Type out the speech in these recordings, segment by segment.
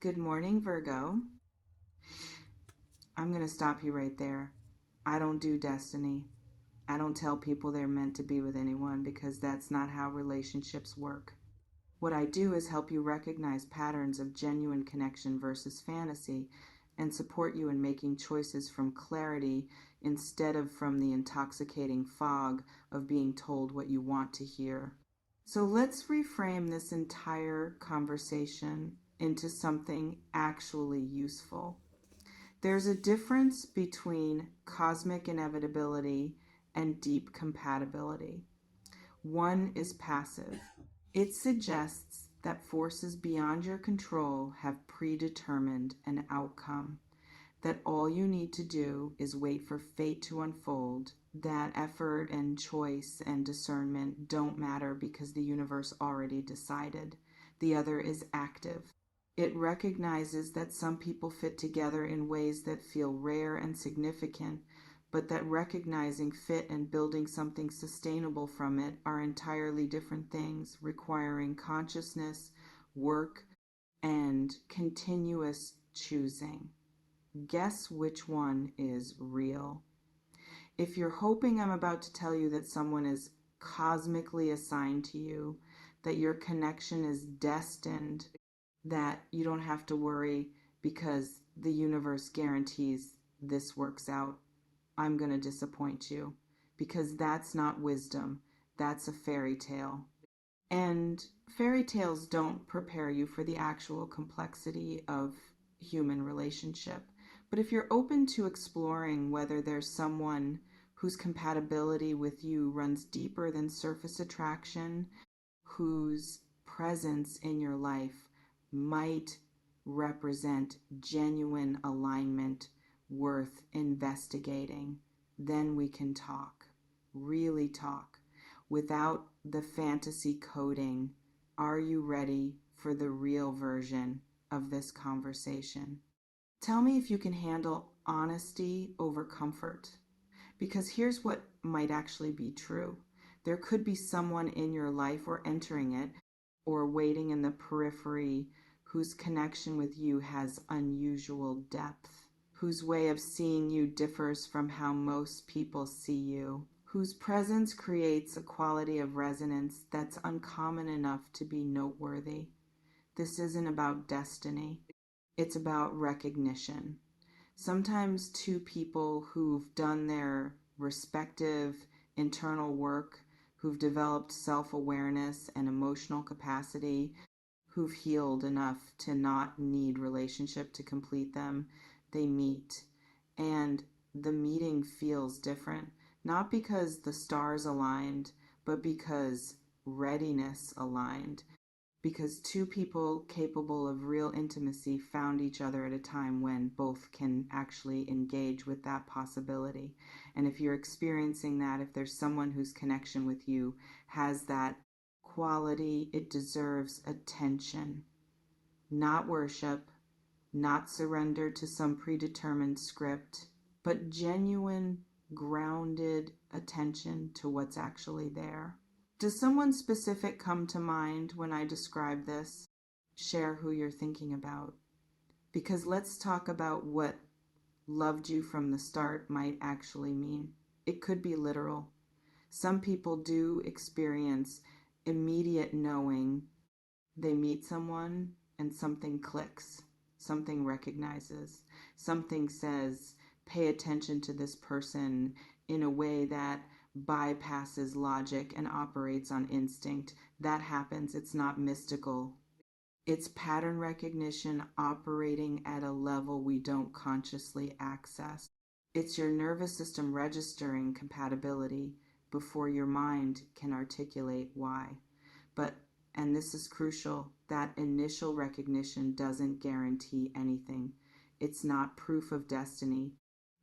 Good morning, Virgo. I'm going to stop you right there. I don't do destiny. I don't tell people they're meant to be with anyone because that's not how relationships work. What I do is help you recognize patterns of genuine connection versus fantasy and support you in making choices from clarity instead of from the intoxicating fog of being told what you want to hear. So let's reframe this entire conversation into something actually useful. There's a difference between cosmic inevitability and deep compatibility. One is passive. It suggests that forces beyond your control have predetermined an outcome, that all you need to do is wait for fate to unfold, that effort and choice and discernment don't matter because the universe already decided. The other is active. It recognizes that some people fit together in ways that feel rare and significant, but that recognizing fit and building something sustainable from it are entirely different things, requiring consciousness, work, and continuous choosing. Guess which one is real? If you're hoping I'm about to tell you that someone is cosmically assigned to you, that your connection is destined, that you don't have to worry because the universe guarantees this works out, I'm going to disappoint you because that's not wisdom. That's a fairy tale. And fairy tales don't prepare you for the actual complexity of human relationship. But if you're open to exploring whether there's someone whose compatibility with you runs deeper than surface attraction, whose presence in your life might represent genuine alignment worth investigating, then we can talk, really talk, without the fantasy coding. Are you ready for the real version of this conversation? Tell me if you can handle honesty over comfort, because here's what might actually be true. There could be someone in your life or entering it or waiting in the periphery whose connection with you has unusual depth, whose way of seeing you differs from how most people see you, whose presence creates a quality of resonance that's uncommon enough to be noteworthy. This isn't about destiny. It's about recognition. Sometimes two people who've done their respective internal work, who've developed self-awareness and emotional capacity, who've healed enough to not need relationship to complete them, they meet. And the meeting feels different, not because the stars aligned, but because readiness aligned. Because two people capable of real intimacy found each other at a time when both can actually engage with that possibility. And if you're experiencing that, if there's someone whose connection with you has that quality, it deserves attention, not worship, not surrender to some predetermined script, but genuine, grounded attention to what's actually there. Does someone specific come to mind when I describe this? Share who you're thinking about. Because let's talk about what loved you from the start might actually mean. It could be literal. Some people do experience immediate knowing. They meet someone and something clicks, something recognizes, something says, pay attention to this person in a way that bypasses logic and operates on instinct. That happens. It's not mystical. It's pattern recognition operating at a level we don't consciously access. It's your nervous system registering compatibility before your mind can articulate why. But, and this is crucial, that initial recognition doesn't guarantee anything. It's not proof of destiny.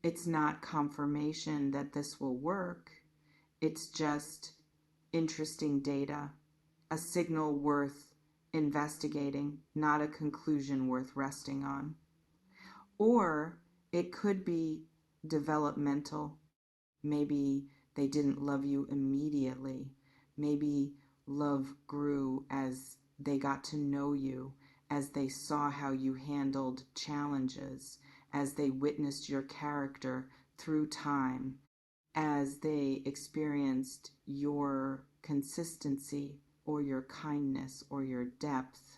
It's not confirmation that this will work. It's just interesting data, a signal worth investigating, not a conclusion worth resting on. Or it could be developmental. Maybe they didn't love you immediately. Maybe love grew as they got to know you, as they saw how you handled challenges, as they witnessed your character through time, as they experienced your consistency or your kindness or your depth.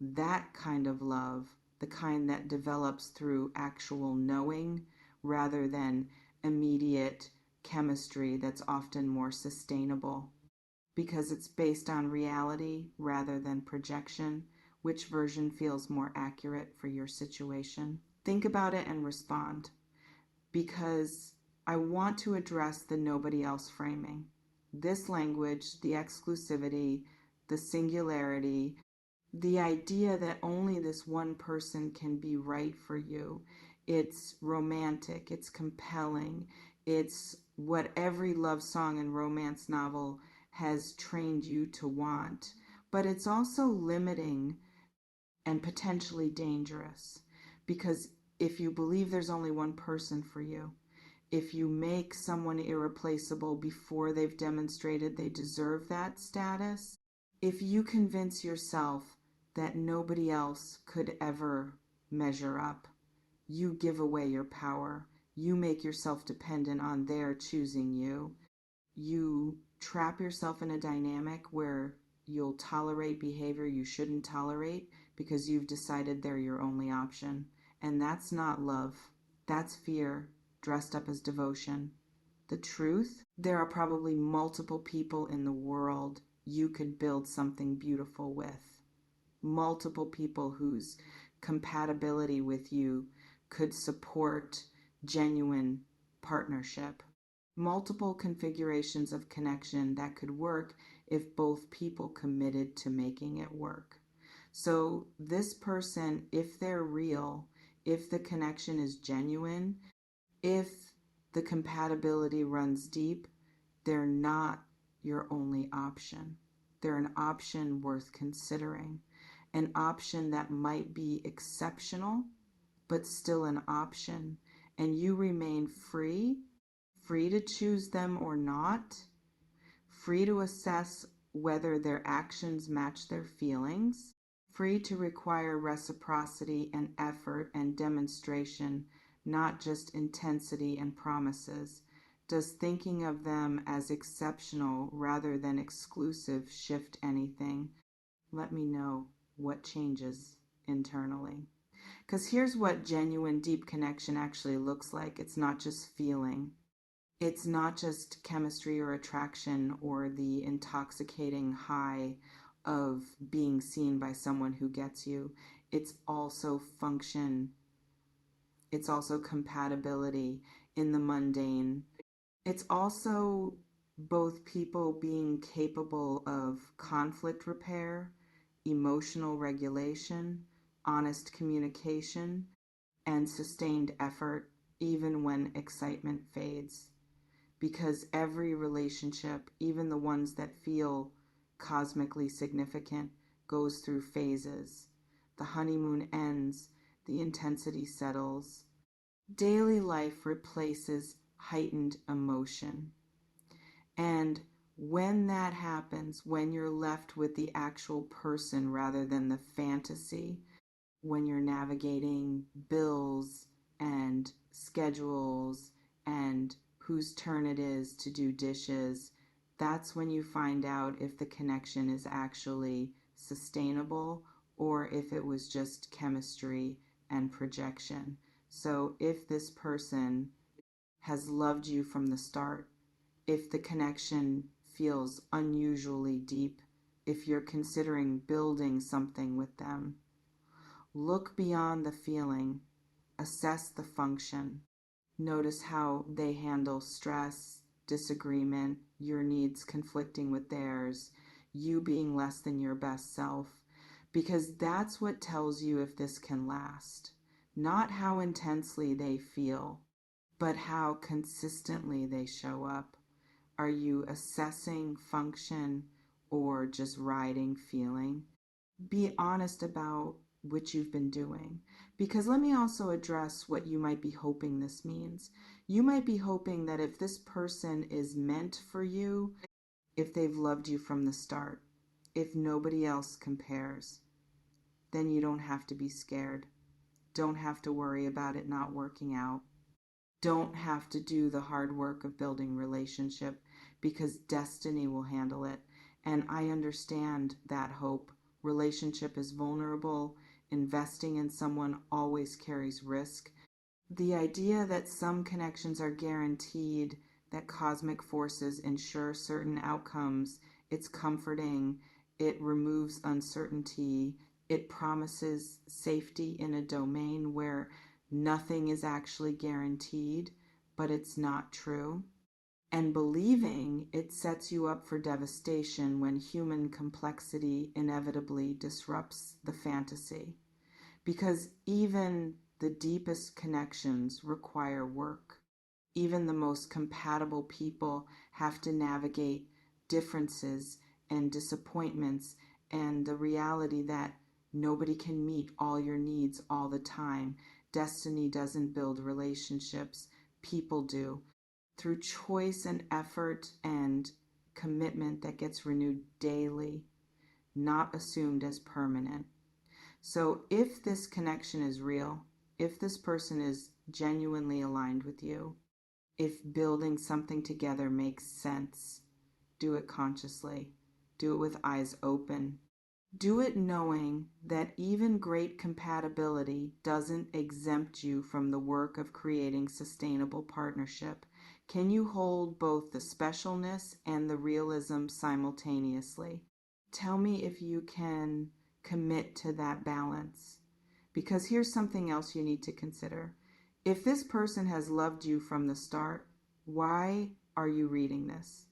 That kind of love, the kind that develops through actual knowing rather than immediate chemistry that's often more sustainable because it's based on reality rather than projection. Which version feels more accurate for your situation? Think about it and respond, because I want to address the nobody else framing. This language, the exclusivity, the singularity, the idea that only this one person can be right for you. It's romantic, it's compelling, it's what every love song and romance novel has trained you to want. But it's also limiting and potentially dangerous, because if you believe there's only one person for you, if you make someone irreplaceable before they've demonstrated they deserve that status, if you convince yourself that nobody else could ever measure up, you give away your power. You make yourself dependent on their choosing you. You trap yourself in a dynamic where you'll tolerate behavior you shouldn't tolerate because you've decided they're your only option. And that's not love. That's fear dressed up as devotion. The truth, there are probably multiple people in the world you could build something beautiful with. Multiple people whose compatibility with you could support genuine partnership. Multiple configurations of connection that could work if both people committed to making it work. So this person, if they're real, if the connection is genuine, if the compatibility runs deep, they're not your only option. They're an option worth considering, an option that might be exceptional, but still an option. And you remain free, free to choose them or not, free to assess whether their actions match their feelings, free to require reciprocity and effort and demonstration, not just intensity and promises. Does thinking of them as exceptional rather than exclusive shift anything? Let me know what changes internally. Because here's what genuine deep connection actually looks like. It's not just feeling. It's not just chemistry or attraction or the intoxicating high of being seen by someone who gets you. It's also function. It's also compatibility in the mundane. It's also both people being capable of conflict repair, emotional regulation, honest communication, and sustained effort, even when excitement fades. Because every relationship, even the ones that feel cosmically significant, goes through phases. The honeymoon ends, the intensity settles. Daily life replaces heightened emotion. And when that happens, when you're left with the actual person rather than the fantasy, when you're navigating bills and schedules and whose turn it is to do dishes, that's when you find out if the connection is actually sustainable or if it was just chemistry and projection. So if this person has loved you from the start, if the connection feels unusually deep, if you're considering building something with them, look beyond the feeling, assess the function. Notice how they handle stress, disagreement, your needs conflicting with theirs, you being less than your best self, because that's what tells you if this can last. Not how intensely they feel, but how consistently they show up. Are you assessing function or just riding feeling? Be honest about what you've been doing. Because let me also address what you might be hoping this means. You might be hoping that if this person is meant for you, if they've loved you from the start, if nobody else compares, then you don't have to be scared. Don't have to worry about it not working out. Don't have to do the hard work of building relationship because destiny will handle it. And I understand that hope. Relationship is vulnerable. Investing in someone always carries risk. The idea that some connections are guaranteed, that cosmic forces ensure certain outcomes, it's comforting. It removes uncertainty. It promises safety in a domain where nothing is actually guaranteed, but it's not true. And believing it sets you up for devastation when human complexity inevitably disrupts the fantasy. Because even the deepest connections require work. Even the most compatible people have to navigate differences and disappointments and the reality that nobody can meet all your needs all the time. Destiny doesn't build relationships, people do. Through choice and effort and commitment that gets renewed daily, not assumed as permanent. So if this connection is real, if this person is genuinely aligned with you, if building something together makes sense, do it consciously. Do it with eyes open. Do it knowing that even great compatibility doesn't exempt you from the work of creating sustainable partnership. Can you hold both the specialness and the realism simultaneously? Tell me if you can commit to that balance. Because here's something else you need to consider. If this person has loved you from the start, why are you reading this?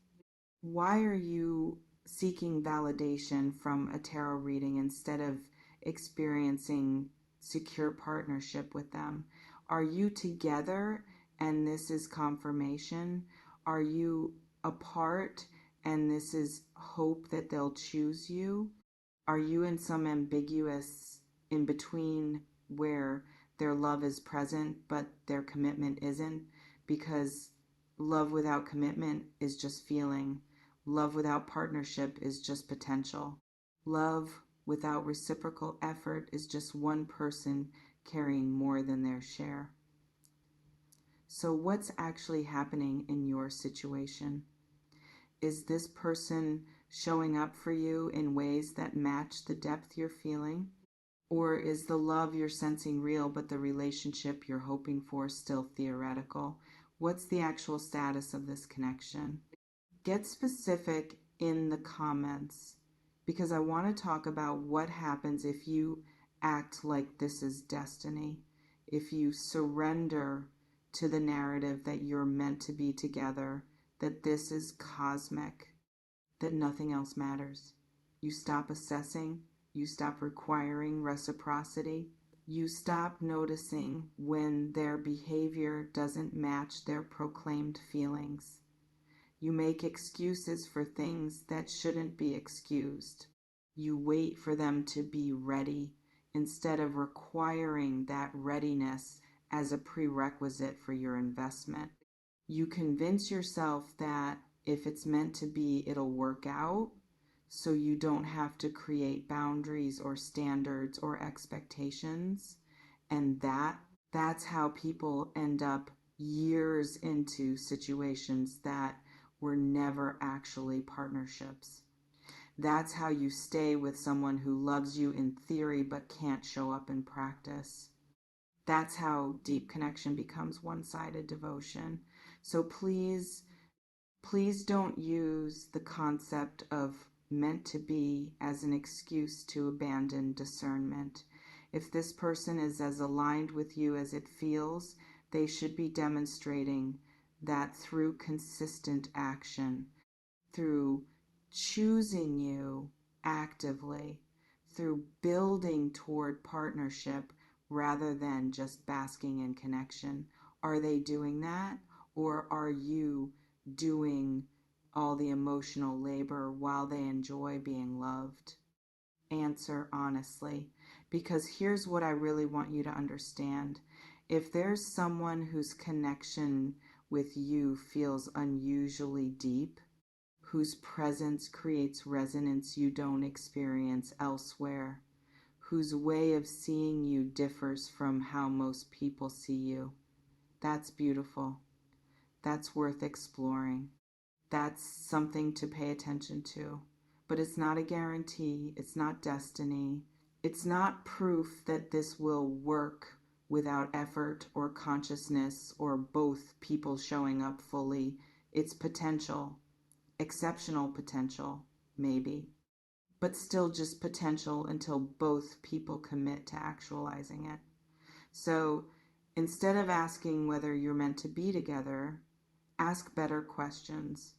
Why are you seeking validation from a tarot reading instead of experiencing secure partnership with them? Are you together and this is confirmation? Are you apart and this is hope that they'll choose you? Are you in some ambiguous in between where their love is present but their commitment isn't? Because love without commitment is just feeling. Love without partnership is just potential. Love without reciprocal effort is just one person carrying more than their share. So what's actually happening in your situation? Is this person showing up for you in ways that match the depth you're feeling? Or is the love you're sensing real, but the relationship you're hoping for still theoretical? What's the actual status of this connection? Get specific in the comments because I want to talk about what happens if you act like this is destiny, if you surrender to the narrative that you're meant to be together, that this is cosmic, that nothing else matters. You stop assessing, you stop requiring reciprocity, you stop noticing when their behavior doesn't match their proclaimed feelings. You make excuses for things that shouldn't be excused. You wait for them to be ready instead of requiring that readiness as a prerequisite for your investment. You convince yourself that if it's meant to be, it'll work out, so you don't have to create boundaries or standards or expectations. And that's how people end up years into situations that were never actually partnerships. That's how you stay with someone who loves you in theory but can't show up in practice. That's how deep connection becomes one-sided devotion. So please don't use the concept of meant to be as an excuse to abandon discernment. If this person is as aligned with you as it feels, they should be demonstrating that through consistent action, through choosing you actively, through building toward partnership rather than just basking in connection. Are they doing that? Or are you doing all the emotional labor while they enjoy being loved? Answer honestly, because here's what I really want you to understand. If there's someone whose connection with you feels unusually deep, whose presence creates resonance you don't experience elsewhere, whose way of seeing you differs from how most people see you. That's beautiful. That's worth exploring. That's something to pay attention to. But it's not a guarantee. It's not destiny. It's not proof that this will work without effort or consciousness or both people showing up fully. It's potential, exceptional potential, maybe, but still just potential until both people commit to actualizing it. So instead of asking whether you're meant to be together, ask better questions.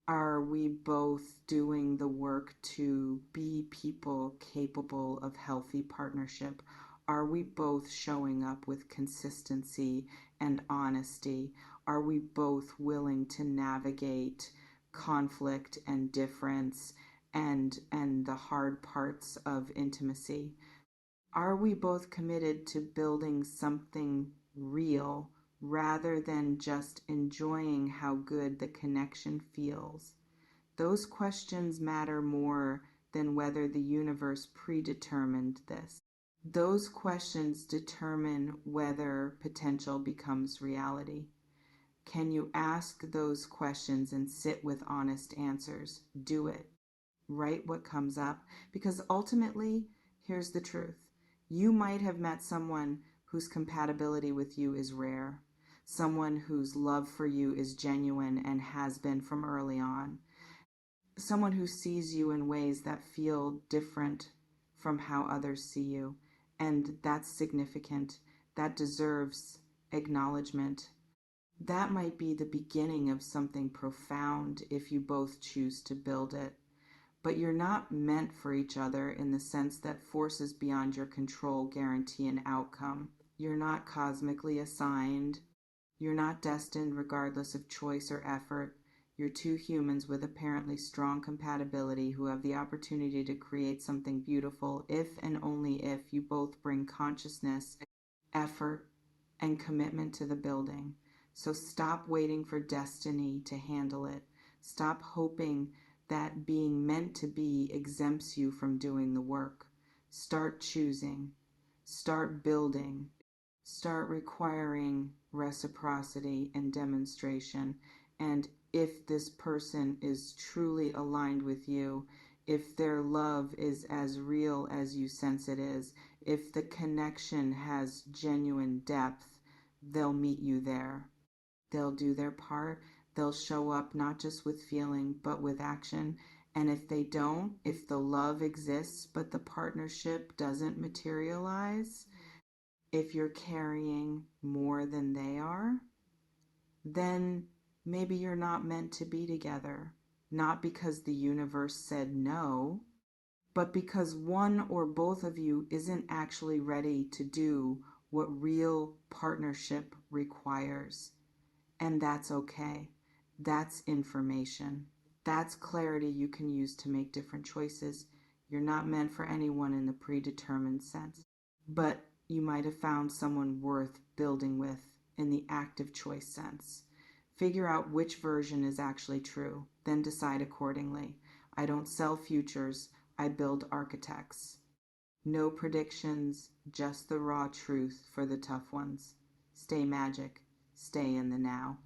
Are we both doing the work to be people capable of healthy partnership? Are we both showing up with consistency and honesty? Are we both willing to navigate conflict and difference and the hard parts of intimacy? Are we both committed to building something real rather than just enjoying how good the connection feels? Those questions matter more than whether the universe predetermined this. Those questions determine whether potential becomes reality. Can you ask those questions and sit with honest answers? Do it. Write what comes up, because ultimately, here's the truth. You might have met someone whose compatibility with you is rare, someone whose love for you is genuine and has been from early on, someone who sees you in ways that feel different from how others see you, and that's significant. That deserves acknowledgement. That might be the beginning of something profound if you both choose to build it. But you're not meant for each other in the sense that forces beyond your control guarantee an outcome. You're not cosmically assigned. You're not destined regardless of choice or effort. You're two humans with apparently strong compatibility who have the opportunity to create something beautiful if and only if you both bring consciousness, effort, and commitment to the building. So stop waiting for destiny to handle it. Stop hoping that being meant to be exempts you from doing the work. Start choosing. Start building. Start requiring reciprocity and demonstration. And if this person is truly aligned with you, if their love is as real as you sense it is, if the connection has genuine depth, they'll meet you there. They'll do their part. They'll show up not just with feeling, but with action. And if they don't, if the love exists, but the partnership doesn't materialize, if you're carrying more than they are, then maybe you're not meant to be together. Not because the universe said no, but because one or both of you isn't actually ready to do what real partnership requires. And that's okay. That's information. That's clarity you can use to make different choices. You're not meant for anyone in the predetermined sense, but you might have found someone worth building with in the active choice sense. Figure out which version is actually true, then decide accordingly. I don't sell futures, I build architects. No predictions, just the raw truth for the tough ones. Stay magic, stay in the now.